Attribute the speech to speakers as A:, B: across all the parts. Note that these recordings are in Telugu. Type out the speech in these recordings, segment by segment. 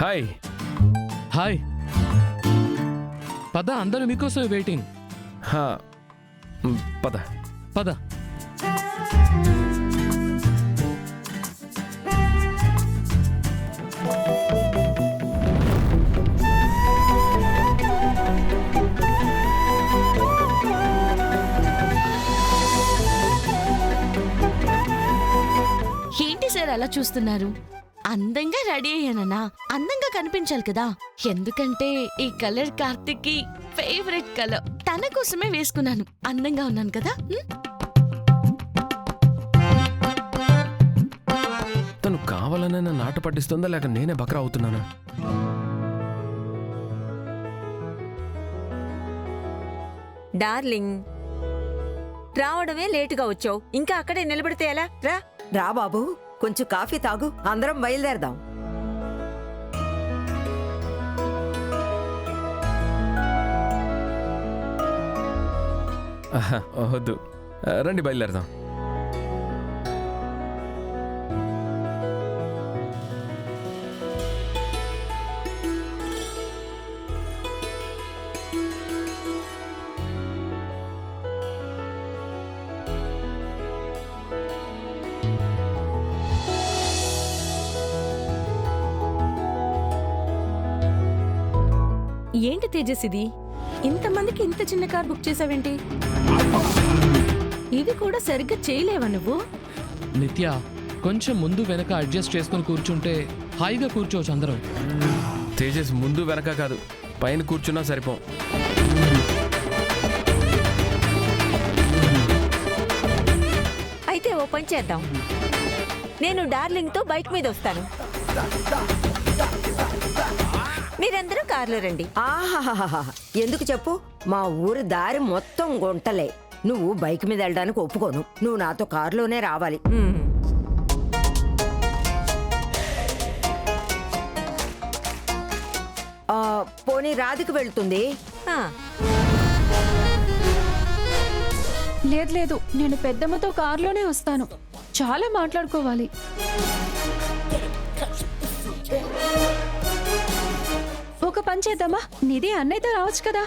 A: హాయ్.
B: హాయ్ పద, అందరూ మీకోసమే వెయిటింగ్.
A: పద
B: పద.
C: ఏంటి సార్ అలా చూస్తున్నారు? అందంగా రెడీ అయ్యానన్నా, అందంగా కనిపించాలి కదా. ఎందుకంటే ఈ కలర్ కార్తిక్ కి ఫేవరెట్ కలర్. తన కోసమే వేసుకున్నాను. అందంగా ఉన్నాను కదా.
A: తను కావాలనే నన్ను నాట పట్టిస్తుందా లేక నేనే బకరా అవుతున్నానా?
D: డార్లింగ్, రావడమే లేటుగా వచ్చావు. ఇంకా అక్కడే నిలబడితే ఎలా? రా
E: రా బాబు, కొంచెం కాఫీ తాగు, అందరం బయలుదేరదాం.
A: వద్దు, రండి బయలుదేరదాం.
F: ఏంటి తేజస్ ఇది? ఇంతమందికి ఇంత చిన్న కార్ బుక్ చేసావేంటి? ఇది కూడా సరిగ్గా చేయలేవా నువ్వు?
B: నిత్య, కొంచెం ముందు వెనక అడ్జస్ట్ చేసుకుని కూర్చుంటే హాయిగా కూర్చోవచ్చు అందరం.
A: తేజస్ ముందు వెనక కాదు, పైన కూర్చున్నా సరిపోం.
D: అయితే ఓ పని చేద్దాం. నేను డార్లింగ్ తో బైక్ మీద వస్తాను, మీరందరూ కార్లో రండి.
E: ఆహాహాహా, ఎందుకు చెప్పు? మా ఊరి దారి మొత్తం గుంటలే. నువ్వు బైక్ మీద వెళ్ళడానికి ఒప్పుకోను. నువ్వు నాతో కారులోనే రావాలి. పోనీ రాధికి వెళ్తుంది.
D: ఆ,
F: లేదు లేదు, నేను పెద్దమ్మతో కారులోనే వస్తాను. చాలా మాట్లాడుకోవాలి. ఒక పని చేద్దామా, నిధి అన్నయ్యతో రావచ్చు కదా.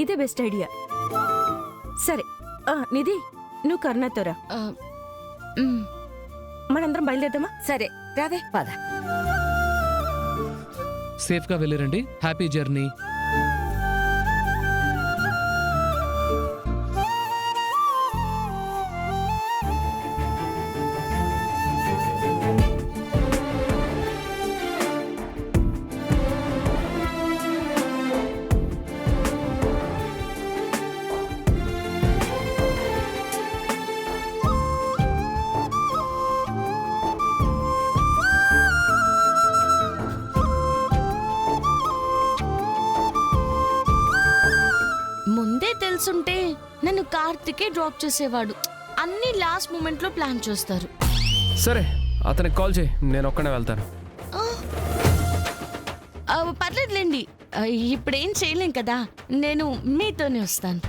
F: ఇదే బెస్ట్ ఐడియా. సరే నిధి, నువ్వు కరుణతో రా. మనందరం బయలుదేరదామా?
D: సరే రావే.
E: పద.
B: సేఫ్గా వెళ్ళిరండి. Happy journey.
C: ముందే తెలుసుంటే నన్ను కార్తికే డ్రాప్ చేసేవాడు. అన్ని లాస్ట్ మూమెంట్ లో ప్లాన్ చేస్తారు.
A: సరే, అతనికి కాల్ చేయి, నేను ఒక్కనే వెళ్తాను.
C: పర్లేదులేండి, ఇప్పుడేం చేయలేం కదా. నేను మీతోనే వస్తాను.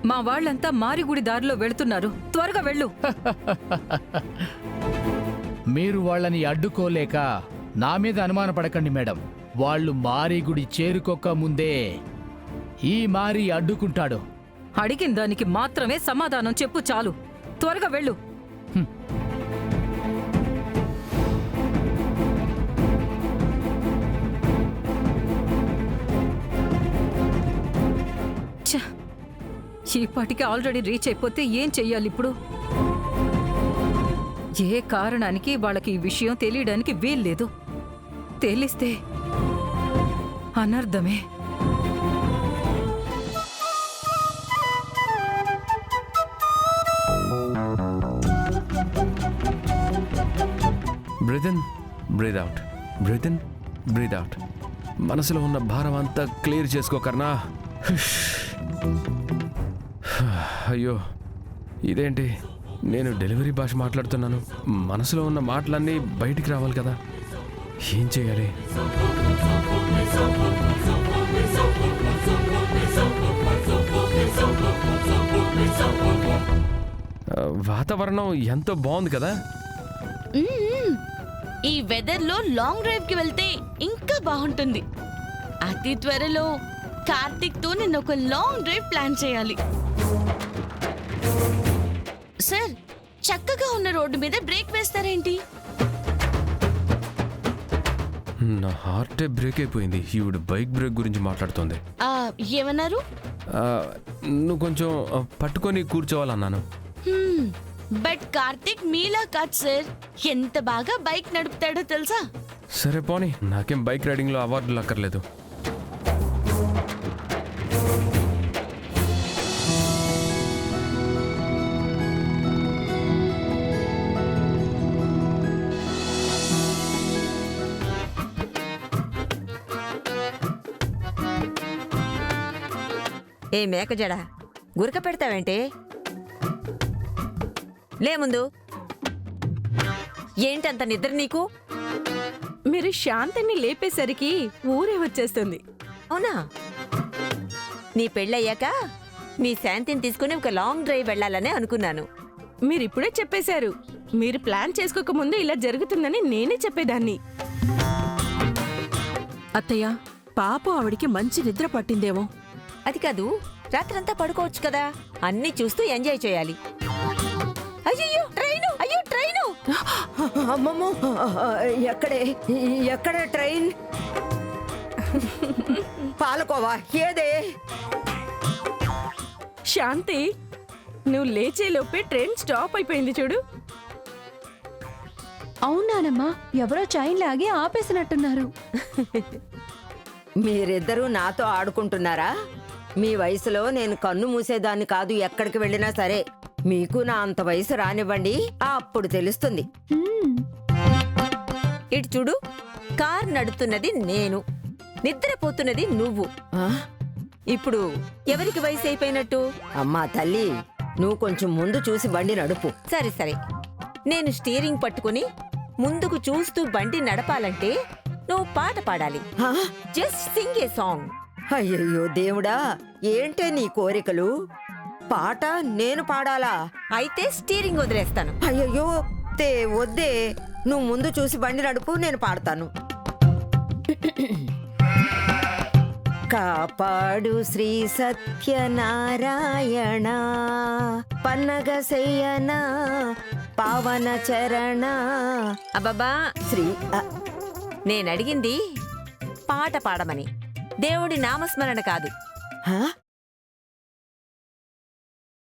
G: మా వాళ్ళంతా మారిగుడి దారిలో వెళుతున్నారు, త్వరగా వెళ్ళు.
H: మీరు వాళ్ళని అడ్డుకోలేక నా మీద అనుమానపడకండి మేడం. వాళ్ళు మారిగుడి చేరుకోక ముందే ఈ మారి అడ్డుకుంటాడు.
G: అడిగిన దానికి మాత్రమే సమాధానం చెప్పు చాలు. త్వరగా వెళ్ళు. ఈ పాటికి ఆల్రెడీ రీచ్ అయిపోతే ఏం చెయ్యాలి ఇప్పుడు? ఏ కారణానికి వాళ్ళకి ఈ విషయం తెలియడానికి వీల్లేదు. తెలిస్తే అనర్థమే.
A: Breathe in, breathe out. Breathe in breathe out. మనసులో ఉన్న భారం అంతా క్లియర్ చేసుకోకర్నా. అయ్యో ఇదేంటి, నేను డెలివరీ భాష మాట్లాడుతున్నాను. మనసులో ఉన్న మాటలన్నీ బయటికి రావాలి కదా. ఏం చేయాలి? వాతావరణం ఎంతో బాగుంది కదా.
C: ఈ వెదర్ లో లాంగ్ డ్రైవ్ కి వెళ్తే ఇంకా బాగుంటుంది. అతి త్వరలో కార్తిక్ తో నేను ఒక లాంగ్ డ్రైవ్ ప్లాన్ చేయాలి. సార్, చక్కగా ఉన్న రోడ్డు మీద బ్రేక్ వేస్తారేంటి?
A: నా హార్టే బ్రేక్ అయిపోయింది. ఈవిడ బైక్ బ్రేక్ గురించి మాట్లాడుతోంది.
C: ఏమన్నారు?
A: నువ్వు కొంచెం పట్టుకొని కూర్చోవాలన్నాను.
C: బట్ కార్తిక్ మీలా కాదు సార్, ఎంత బాగా బైక్ నడుపుతాడో తెలుసా?
A: సరే పోనీ, నాకేం బైక్ రైడింగ్లో అవార్డులు అక్కర్లేదు.
D: ఏ మేకజడ, గురక పెడతావేంటే? లే ముందు. ఏంటంత నిద్ర నీకు?
I: మీరు శాంతిని లేపేసరికి ఊరే వచ్చేస్తుంది.
D: అవునా? నీ పెళ్ళయ్యాక మీ శాంతిని తీసుకుని ఒక లాంగ్ డ్రైవ్ వెళ్ళాలనే అనుకున్నాను.
I: మీరిప్పుడే చెప్పేశారు. మీరు ప్లాన్ చేసుకోకముందు ఇలా జరుగుతుందని నేనే చెప్పేదాన్ని. అత్తయ్య, పాప ఆవిడికి మంచి నిద్ర పట్టిందేమో.
D: అది కాదు, రాత్రంతా పడుకోవచ్చు కదా. అన్నీ చూస్తూ ఎంజాయ్ చేయాలి. అయ్యో ట్రైను, అయ్యో ట్రైను!
E: అమ్మమ్మో, ఎక్కడ ట్రైన్? పాలకోవా ఏదే?
I: శాంతి, నువ్వు లేచేలోపే ట్రైన్ స్టాప్ అయిపోయింది చూడు.
F: అవునానమ్మా, ఎవరో చైన్ లాగి ఆపేసినట్టున్నారు.
E: మీరిద్దరూ నాతో ఆడుకుంటున్నారా? మీ వయసులో నేను కన్ను మూసేదాన్ని కాదు. ఎక్కడికి వెళ్ళినా సరే మీకు నా అంత వయసు రానివ్వండి, అప్పుడు తెలుస్తుంది.
D: ఇటు చూడు, కార్ నడుపుతున్నది నేను, నిద్రపోతున్నది నువ్వు. ఇప్పుడు ఎవరికి వయసు అయిపోయినట్టు?
E: అమ్మా తల్లి, నువ్వు కొంచెం ముందు చూసి బండి నడుపు.
D: సరే సరే, నేను స్టీరింగ్ పట్టుకుని ముందుకు చూస్తూ బండి నడపాలంటే నువ్వు పాట పాడాలి. జస్ట్ సింగ్ ఏ సాంగ్.
E: అయ్యయ్యో దేవుడా, ఏంటే నీ కోరికలు? పాట నేను పాడాలా?
D: అయితే స్టీరింగ్ వదిలేస్తాను.
E: అయ్యయ్యో వద్దే, నువ్వు ముందు చూసి బండి నడుపు, నేను పాడతాను. కాపాడు శ్రీ సత్యనారాయణ, పన్నగ శయన పావన చరణ.
D: అబ్బబ్బా,
E: శ్రీ
D: నేనడిగింది పాట పాడమని, దేవుడి నామస్మరణ కాదు.